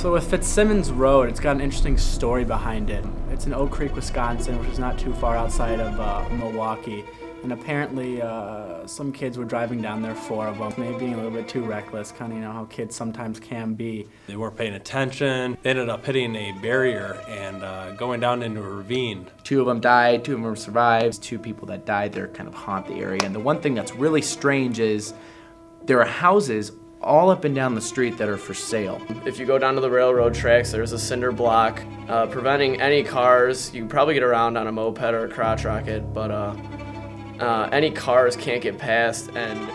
So with Fitzsimmons Road, it's got an interesting story behind it. It's in Oak Creek, Wisconsin, which is not too far outside of Milwaukee. And apparently some kids were driving down there, 4 of them, maybe being a little bit too reckless, kind of, how kids sometimes can be. They weren't paying attention. They ended up hitting a barrier and going down into a ravine. 2 of them died, 2 of them survived. 2 people that died there kind of haunt the area. And the one thing that's really strange is there are houses all up and down the street that are for sale. If you go down to the railroad tracks, there's a cinder block preventing any cars. You can probably get around on a moped or a crotch rocket, but any cars can't get past. And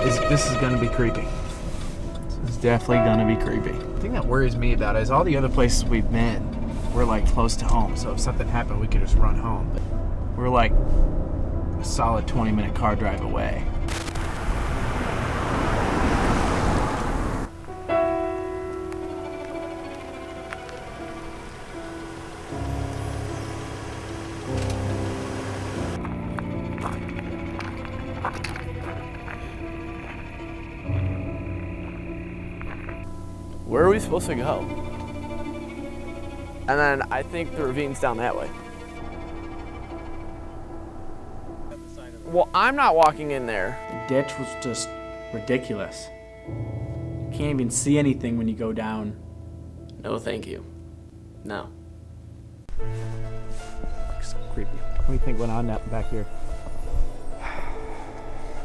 this is gonna be creepy. This is definitely gonna be creepy. The thing that worries me about it is all the other places we've been, we're like close to home, so if something happened, we could just run home. But we're like a solid 20-minute car drive away. where are we supposed to go? And then I think the ravine's down that way. Well, I'm not walking in there. The ditch was just ridiculous. You can't even see anything when you go down. No, thank you. No. It's creepy. What do you think went on back here?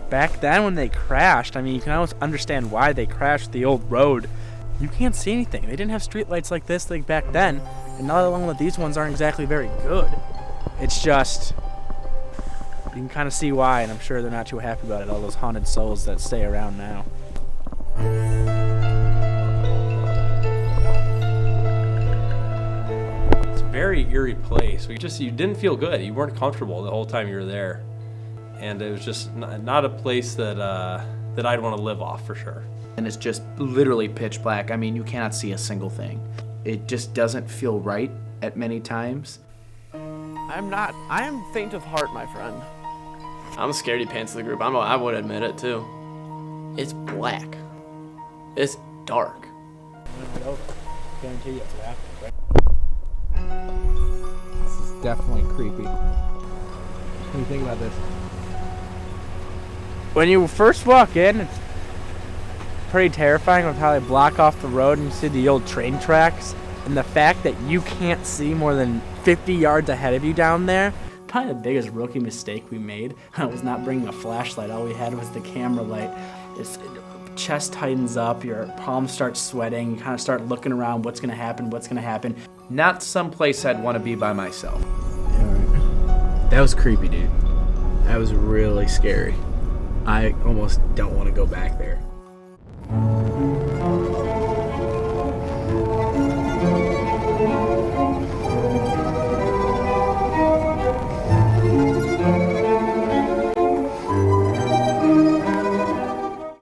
Back then when they crashed, I mean, you can almost understand why they crashed the old road. You can't see anything. They didn't have street lights like this like back then, and not along with these ones aren't exactly very good. It's just, you can kind of see why, and I'm sure they're not too happy about it, all those haunted souls that stay around now. It's a very eerie place. You didn't feel good. You weren't comfortable the whole time you were there. And it was just not a place that I'd want to live off for sure. And it's just literally pitch black. I mean, you cannot see a single thing. It just doesn't feel right at many times. I am faint of heart, my friend. I'm the scaredy pants of the group. I would admit it too. It's black. It's dark. Guarantee you it's happening, right? This is definitely creepy. What do you think about this? When you first walk in, it's pretty terrifying with how they block off the road and you see the old train tracks. And the fact that you can't see more than 50 yards ahead of you down there. Probably the biggest rookie mistake we made was not bringing a flashlight. All we had was the camera light. Chest tightens up, your palms start sweating, you kind of start looking around, what's going to happen. Not someplace I'd want to be by myself. That was creepy, dude. That was really scary. I almost don't want to go back there.